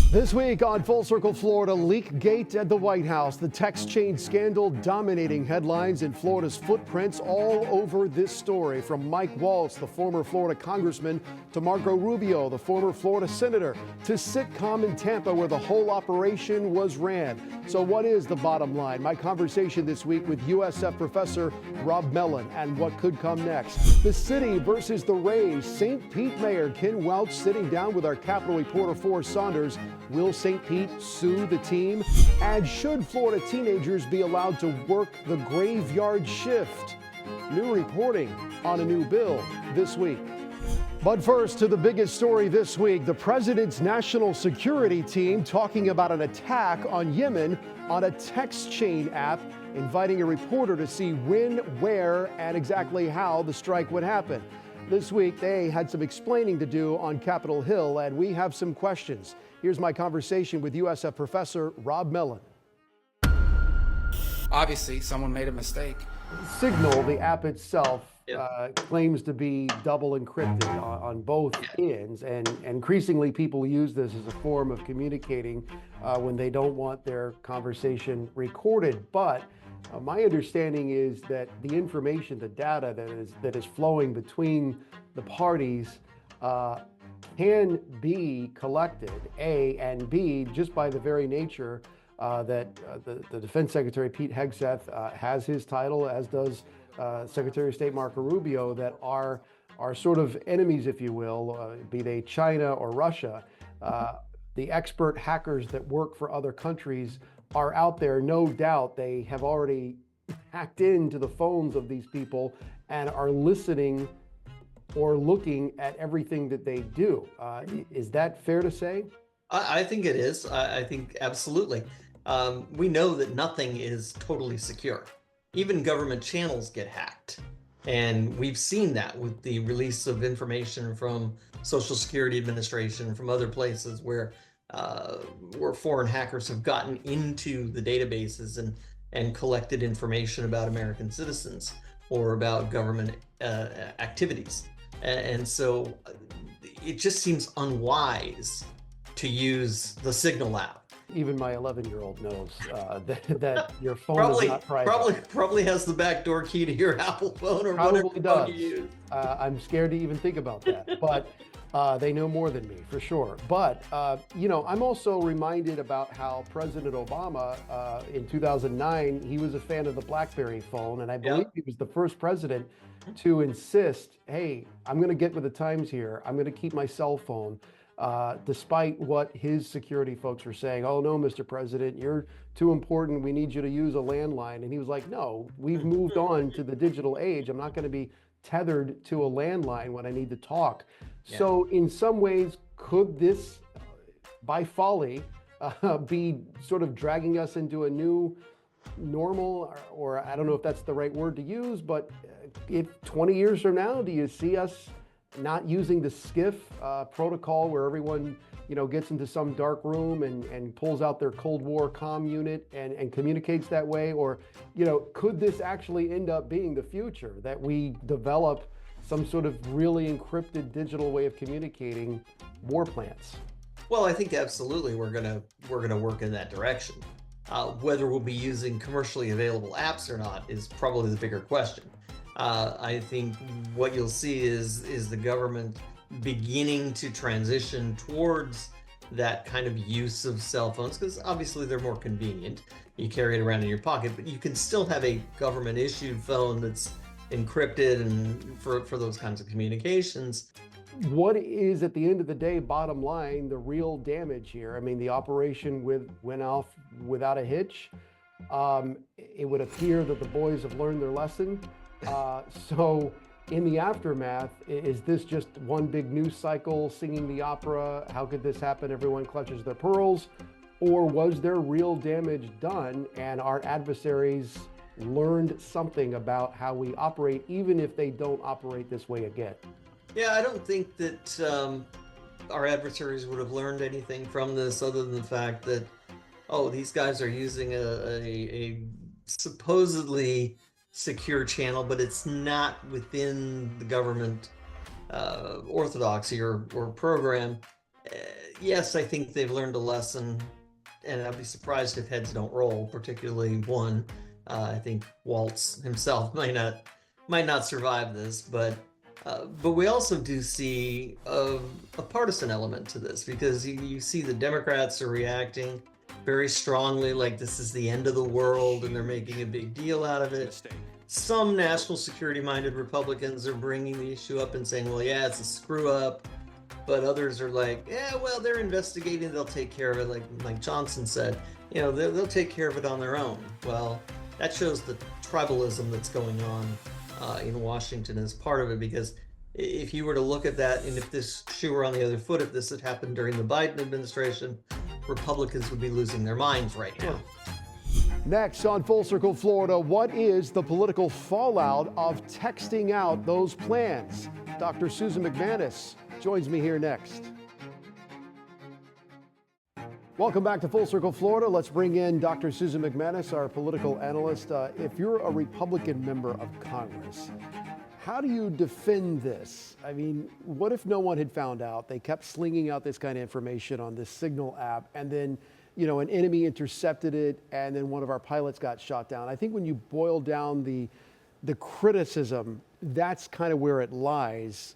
This week on Full Circle Florida, leak gate at the White House, the text chain scandal dominating headlines and Florida's footprints all over this story. From Mike Waltz, the former Florida congressman, to Marco Rubio, the former Florida senator, to sitcom in Tampa where the whole operation was ran. So what is the bottom line? My conversation this week with USF Professor Rob Mellen and what could come next. The city versus the Rays. St. Pete Mayor Ken Welch sitting down with our Capitol reporter Forrest Saunders. Will St. Pete sue the team? And should Florida teenagers be allowed to work the graveyard shift? New reporting on a new bill this week. But first, to the biggest story this week, the president's national security team talking about an attack on Yemen on a text chain app, inviting a reporter to see when, where, and exactly how the strike would happen. This week, they had some explaining to do on Capitol Hill, and we have some questions. Here's my conversation with USF Professor Rob Mellen. Obviously, someone made a mistake. Signal, the app itself, claims to be double encrypted on both ends, and increasingly people use this as a form of communicating when they don't want their conversation recorded. But my understanding is that the information, the data that is flowing between the parties can be collected, A, and B, just by the very nature that the Defense Secretary Pete Hegseth has his title, as does Secretary of State Marco Rubio, that are sort of enemies, if you will, be they China or Russia. The expert hackers that work for other countries are out there. No doubt they have already hacked into the phones of these people and are listening or looking at everything that they do. Is that fair to say? I think it is. I think absolutely. We know that nothing is totally secure. Even government channels get hacked. And we've seen that with the release of information from Social Security Administration, from other places where foreign hackers have gotten into the databases and collected information about American citizens or about government activities. And so it just seems unwise to use the Signal app. Even my 11-year-old knows that your phone is not private. Probably has the backdoor key to your Apple phone or whatever phone you use. I'm scared to even think about that, but they know more than me for sure. But I'm also reminded about how President Obama in 2009, he was a fan of the BlackBerry phone, and I believe he was the first president to insist, hey, I'm going to get with the times here. I'm going to keep my cell phone. Despite what his security folks were saying, oh no, Mr. President, you're too important. We need you to use a landline. And he was like, no, we've moved on to the digital age. I'm not going to be tethered to a landline when I need to talk. Yeah. So in some ways, could this, by folly, be sort of dragging us into a new normal, or I don't know if that's the right word to use, but if 20 years from now, do you see us not using the SCIF protocol where everyone, gets into some dark room and pulls out their Cold War comm unit and communicates that way? Or, could this actually end up being the future, that we develop some sort of really encrypted digital way of communicating war plants? Well, I think absolutely we're gonna work in that direction. Whether we'll be using commercially available apps or not is probably the bigger question. I think what you'll see is the government beginning to transition towards that kind of use of cell phones, because obviously they're more convenient. You carry it around in your pocket, but you can still have a government issued phone that's encrypted and for those kinds of communications. What is, at the end of the day, bottom line, the real damage here? I mean, the operation went off without a hitch. It would appear that the boys have learned their lesson. So in the aftermath, is this just one big news cycle, singing the opera? How could this happen? Everyone clutches their pearls. Or was there real damage done and our adversaries learned something about how we operate, even if they don't operate this way again? Yeah, I don't think that our adversaries would have learned anything from this other than the fact that, these guys are using a supposedly secure channel, but it's not within the government orthodoxy or program. Yes, I think they've learned a lesson, and I'd be surprised if heads don't roll, particularly one. I think Waltz himself might not survive this, but we also do see a partisan element to this, because you see the Democrats are reacting very strongly, like this is the end of the world, and they're making a big deal out of it. Some national security-minded Republicans are bringing the issue up and saying, well, yeah, it's a screw-up. But others are like, yeah, well, they're investigating, they'll take care of it. Like Johnson said, they'll take care of it on their own. Well, that shows the tribalism that's going on in Washington as part of it, because if you were to look at that, and if this shoe were on the other foot, if this had happened during the Biden administration, Republicans would be losing their minds right now. Next on Full Circle Florida, what is the political fallout of texting out those plans? Dr. Susan MacManus joins me here next. Welcome back to Full Circle Florida. Let's bring in Dr. Susan MacManus, our political analyst. If you're a Republican member of Congress, how do you defend this? I mean, what if no one had found out? They kept slinging out this kind of information on this Signal app, and then an enemy intercepted it, and then one of our pilots got shot down. I think when you boil down the criticism, that's kind of where it lies.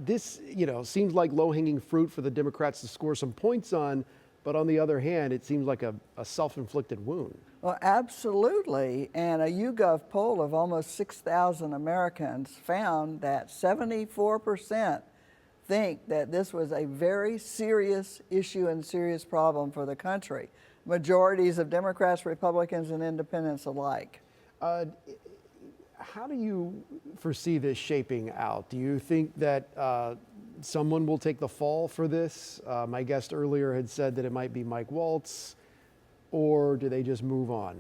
This, seems like low-hanging fruit for the Democrats to score some points on, but on the other hand, it seems like a self-inflicted wound. Well, absolutely. And a YouGov poll of almost 6,000 Americans found that 74% think that this was a very serious issue and serious problem for the country. Majorities of Democrats, Republicans, and independents alike. How do you foresee this shaping out? Do you think that someone will take the fall for this? My guest earlier had said that it might be Mike Waltz, or do they just move on?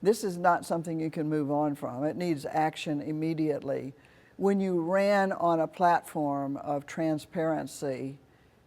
This is not something you can move on from. It needs action immediately. When you ran on a platform of transparency,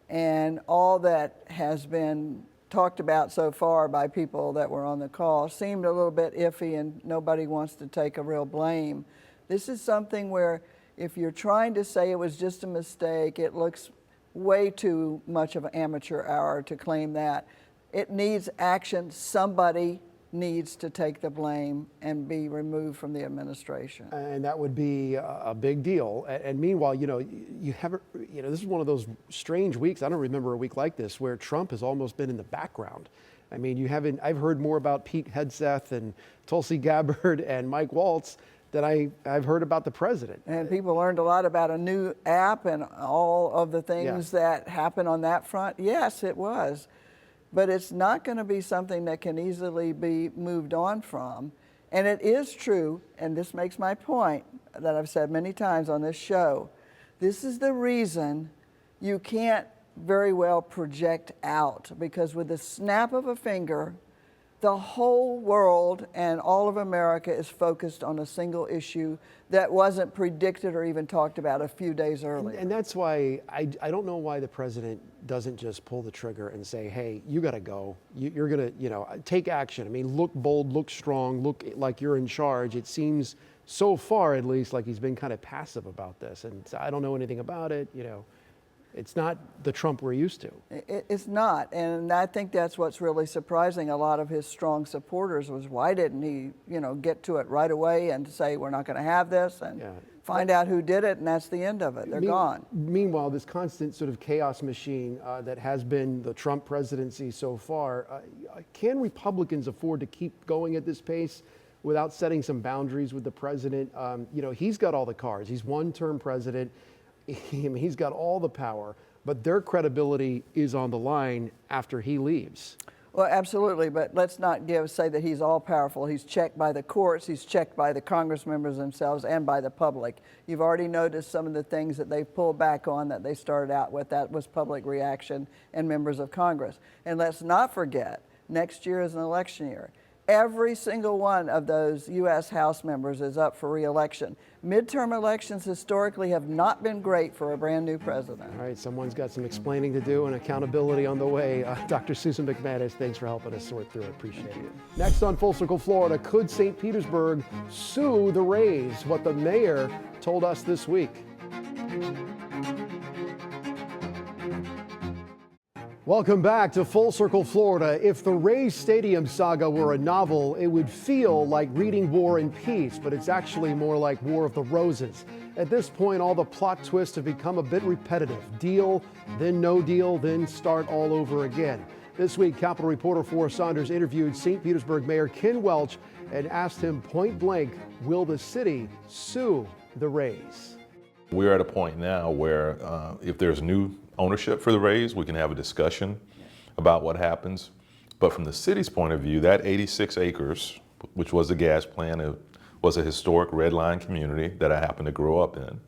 and all that has been talked about so far by people that were on the call seemed a little bit iffy, and nobody wants to take a real blame. This is something where if you're trying to say it was just a mistake, it looks way too much of an amateur hour to claim that. It needs action. Somebody needs to take the blame and be removed from the administration. And that would be a big deal. And meanwhile, you haven't, this is one of those strange weeks. I don't remember a week like this where Trump has almost been in the background. I mean, I've heard more about Pete Hegseth and Tulsi Gabbard and Mike Waltz than I've heard about the president. And people learned a lot about a new app and all of the things that happened on that front. Yes, it was. But it's not going to be something that can easily be moved on from. And it is true, and this makes my point that I've said many times on this show, this is the reason you can't very well project out, because with the snap of a finger, the whole world and all of America is focused on a single issue that wasn't predicted or even talked about a few days earlier. And that's why I don't know why the president doesn't just pull the trigger and say, hey, you got to go. You're going to, take action. I mean, look bold, look strong, look like you're in charge. It seems so far, at least, like he's been kind of passive about this. And I don't know anything about it, It's not the Trump we're used to. It's not, and I think that's what's really surprising a lot of his strong supporters was why didn't he, get to it right away and say we're not going to have this and find out who did it, and that's the end of it. They're gone. Meanwhile, this constant sort of chaos machine that has been the Trump presidency so far, can Republicans afford to keep going at this pace without setting some boundaries with the president? He's got all the cards. He's one-term president. He's got all the power, but their credibility is on the line after he leaves. Well, absolutely, but let's not say that he's all powerful. He's checked by the courts, he's checked by the Congress members themselves, and by the public. You've already noticed some of the things that they've pulled back on that they started out with. That was public reaction and members of Congress. And let's not forget, next year is an election year. Every single one of those U.S. House members is up for re-election. Midterm elections historically have not been great for a brand new president. All right, someone's got some explaining to do and accountability on the way. Dr. Susan MacManus, thanks for helping us sort through it. Appreciate it. Next on Full Circle Florida, could St. Petersburg sue the Rays? What the mayor told us this week. Welcome back to Full Circle Florida. If the Rays Stadium saga were a novel, it would feel like reading War and Peace, but it's actually more like War of the Roses. At this point, all the plot twists have become a bit repetitive. Deal, then no deal, then start all over again. This week, Capitol reporter Forrest Saunders interviewed St. Petersburg Mayor Ken Welch and asked him point blank, will the city sue the Rays? We're at a point now where if there's new ownership for the Rays, we can have a discussion about what happens. But from the city's point of view, that 86 acres, which was a gas plant, it was a historic red line community that I happened to grow up in.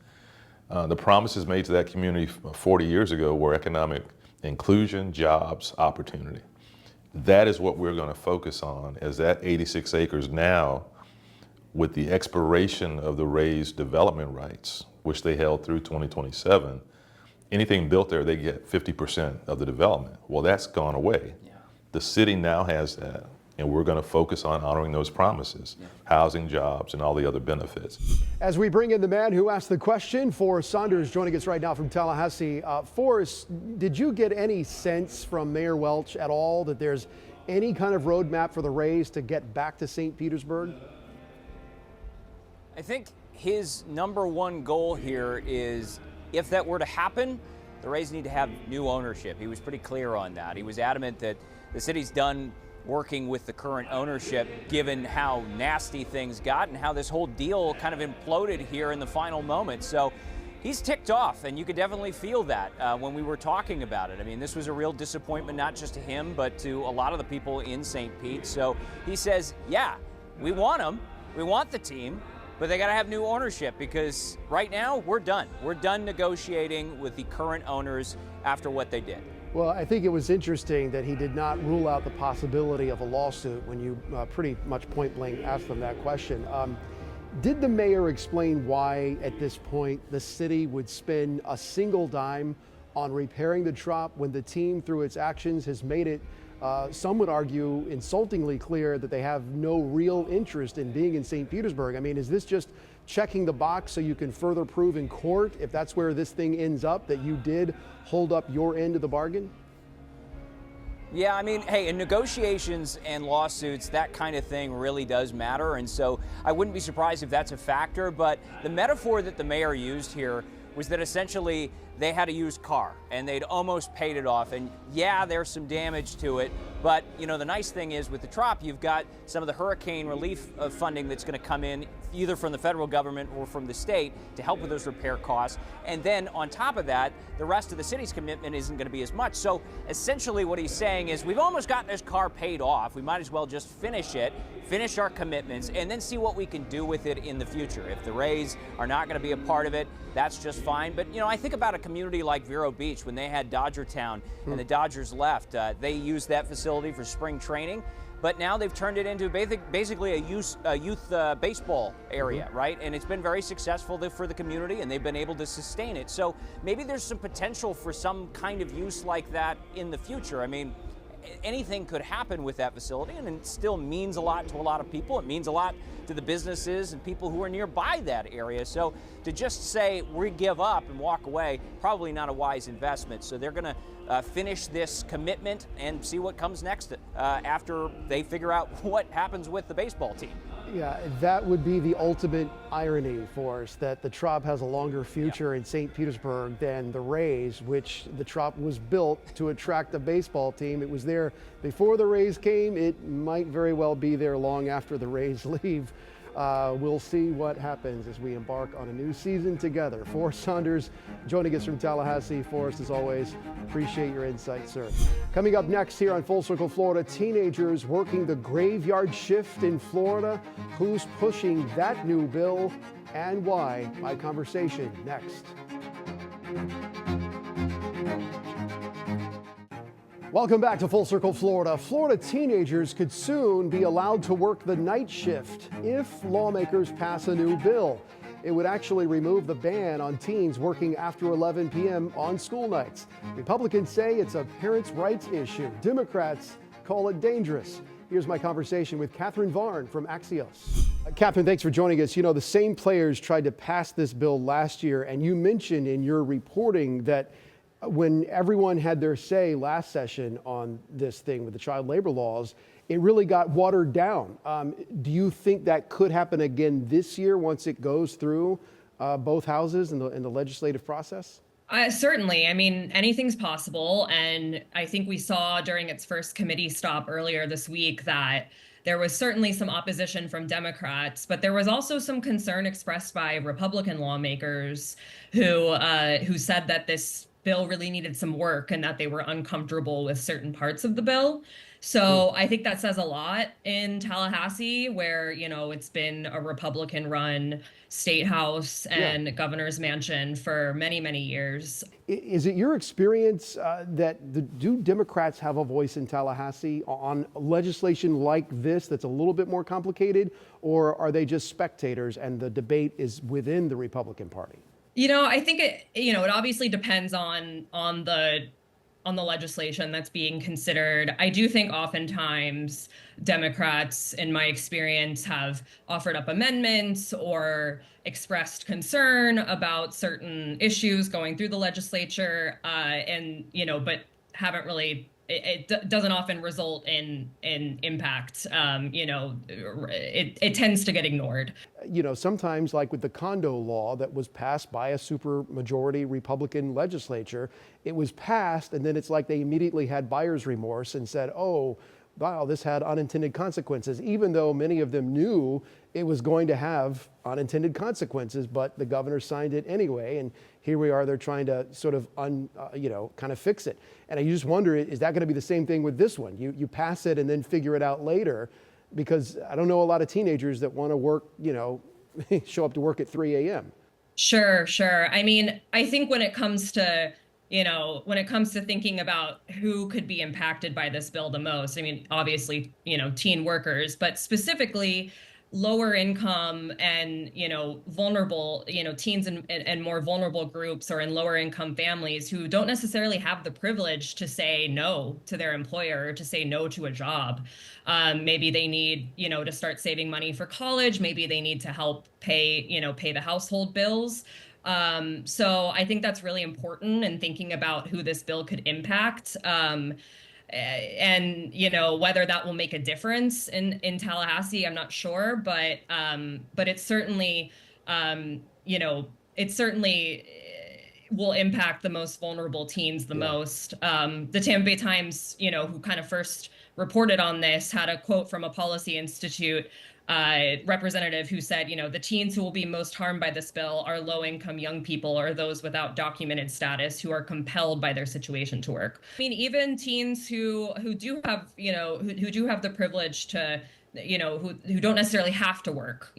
The promises made to that community 40 years ago were economic inclusion, jobs, opportunity. That is what we're going to focus on, as that 86 acres now, with the expiration of the Rays development rights, which they held through 2027, anything built there, they get 50% of the development. Well, that's gone away. Yeah. The city now has that, and we're going to focus on honoring those promises, housing, jobs, and all the other benefits. As we bring in the man who asked the question, Forrest Saunders joining us right now from Tallahassee. Forrest, did you get any sense from Mayor Welch at all that there's any kind of roadmap for the Rays to get back to St. Petersburg? I think his number one goal here is, if that were to happen, the Rays need to have new ownership. He was pretty clear on that. He was adamant that the city's done working with the current ownership, given how nasty things got and how this whole deal kind of imploded here in the final moment. So he's ticked off, and you could definitely feel that when we were talking about it. I mean, this was a real disappointment, not just to him, but to a lot of the people in St. Pete. So he says, yeah, we want them, we want the team, but they got to have new ownership, because right now we're done. We're done negotiating with the current owners after what they did. Well, I think it was interesting that he did not rule out the possibility of a lawsuit when you pretty much point blank asked him that question. Did the mayor explain why at this point the city would spend a single dime on repairing the Trop when the team through its actions has made it some would argue insultingly clear that they have no real interest in being in St. Petersburg? I mean, is this just checking the box so you can further prove in court, if that's where this thing ends up, that you did hold up your end of the bargain? Yeah, I mean, hey, in negotiations and lawsuits, that kind of thing really does matter. And so I wouldn't be surprised if that's a factor. But the metaphor that the mayor used here was that essentially they had a used car and they'd almost paid it off. And yeah, there's some damage to it. But, you know, the nice thing is with the Trop, you've got some of the hurricane relief funding that's going to come in either from the federal government or from the state to help with those repair costs. And then on top of that, the rest of the city's commitment isn't going to be as much. So essentially what he's saying is, we've almost got this car paid off. We might as well just finish it, finish our commitments, and then see what we can do with it in the future. If the Rays are not going to be a part of it, that's just fine. But, you know, I think about a community like Vero Beach when they had Dodger Town and the Dodgers left. They used that facility for spring training. But now they've turned it into basically a youth baseball area, right? And it's been very successful for the community, and they've been able to sustain it. So maybe there's some potential for some kind of use like that in the future. I mean, anything could happen with that facility, and it still means a lot to a lot of people. It means a lot to the businesses and people who are nearby that area. So to just say we give up and walk away, probably not a wise investment. So they're going to finish this commitment and see what comes next after they figure out what happens with the baseball team. Yeah, that would be the ultimate irony for us, that the Trop has a longer future in St. Petersburg than the Rays, which the Trop was built to attract a baseball team. It was there before the Rays came. It might very well be there long after the Rays leave. We'll see what happens as we embark on a new season together. Forrest Saunders joining us from Tallahassee. Forrest, as always, appreciate your insight, sir. Coming up next here on Full Circle Florida, teenagers working the graveyard shift in Florida. Who's pushing that new bill and why? My conversation next. Welcome back to Full Circle Florida. Florida teenagers could soon be allowed to work the night shift if lawmakers pass a new bill. It would actually remove the ban on teens working after 11 p.m. on school nights. Republicans say it's a parents' rights issue. Democrats call it dangerous. Here's my conversation with Catherine Varn from Axios. Catherine, thanks for joining us. You know, the same players tried to pass this bill last year, and you mentioned in your reporting that when everyone had their say last session on this thing with the child labor laws, it really got watered down. Do you think that could happen again this year once it goes through both houses in the legislative process? Certainly. I mean, anything's possible. And I think we saw during its first committee stop earlier this week that there was certainly some opposition from Democrats, but there was also some concern expressed by Republican lawmakers who said that this bill really needed some work and that they were uncomfortable with certain parts of the bill. So I think that says a lot in Tallahassee, where, you know, it's been a Republican-run state house and governor's mansion for many, many years. Is it your experience do Democrats have a voice in Tallahassee on legislation like this that's a little bit more complicated, or are they just spectators and the debate is within the Republican Party? You know, I think it obviously depends on the legislation that's being considered. I do think oftentimes Democrats, in my experience, have offered up amendments or expressed concern about certain issues going through the legislature, but haven't really. It doesn't often result in impact. It tends to get ignored. You know, sometimes, like with the condo law that was passed by a supermajority Republican legislature, it was passed and then it's like they immediately had buyer's remorse and said, oh, wow, this had unintended consequences, even though many of them knew it was going to have unintended consequences, but the governor signed it anyway. And here we are, they're trying to sort of, kind of fix it. And I just wonder, is that going to be the same thing with this one? You pass it and then figure it out later, because I don't know a lot of teenagers that want to work, show up to work at 3 a.m. Sure. I mean, I think when it comes to thinking about who could be impacted by this bill the most, I mean, obviously, teen workers, but specifically lower income and, vulnerable, teens and more vulnerable groups or in lower income families who don't necessarily have the privilege to say no to their employer or to say no to a job. Maybe they need, to start saving money for college. Maybe they need to help pay the household bills. So I think that's really important in thinking about who this bill could impact. And whether that will make a difference in Tallahassee, I'm not sure, but it certainly will impact the most vulnerable teens the most. The Tampa Bay Times, who kind of first reported on this, had a quote from a policy institute representative who said, the teens who will be most harmed by this bill are low-income young people or those without documented status who are compelled by their situation to work. I mean, even teens who do have, who do have the privilege to, who don't necessarily have to work,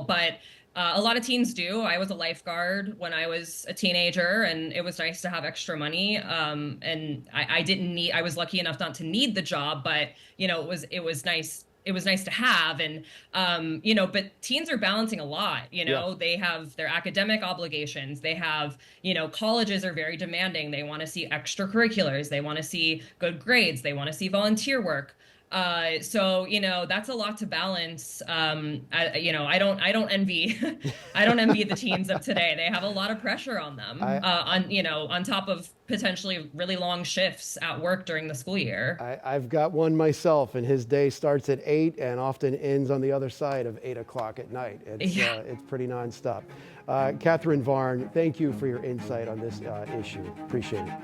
but a lot of teens do. I was a lifeguard when I was a teenager, and it was nice to have extra money. And I was lucky enough not to need the job, but, it was nice. It was nice to have. And, but teens are balancing a lot, they have their academic obligations. They have, colleges are very demanding. They want to see extracurriculars. They want to see good grades. They want to see volunteer work. So, that's a lot to balance. I don't envy, I don't envy the teens of today. They have a lot of pressure on them, on top of potentially really long shifts at work during the school year. I've got one myself, and his day starts at 8 and often ends on the other side of 8 o'clock at night. It's pretty nonstop. Catherine Varn, thank you for your insight on this issue. Appreciate it.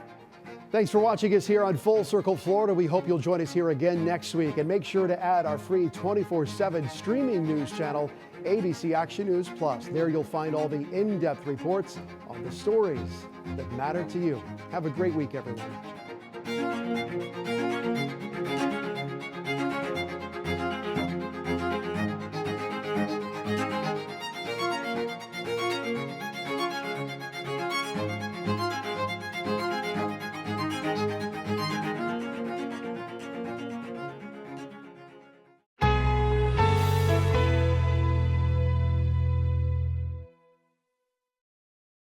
Thanks for watching us here on Full Circle Florida. We hope you'll join us here again next week. And make sure to add our free 24/7 streaming news channel, ABC Action News Plus. There you'll find all the in-depth reports on the stories that matter to you. Have a great week, everyone.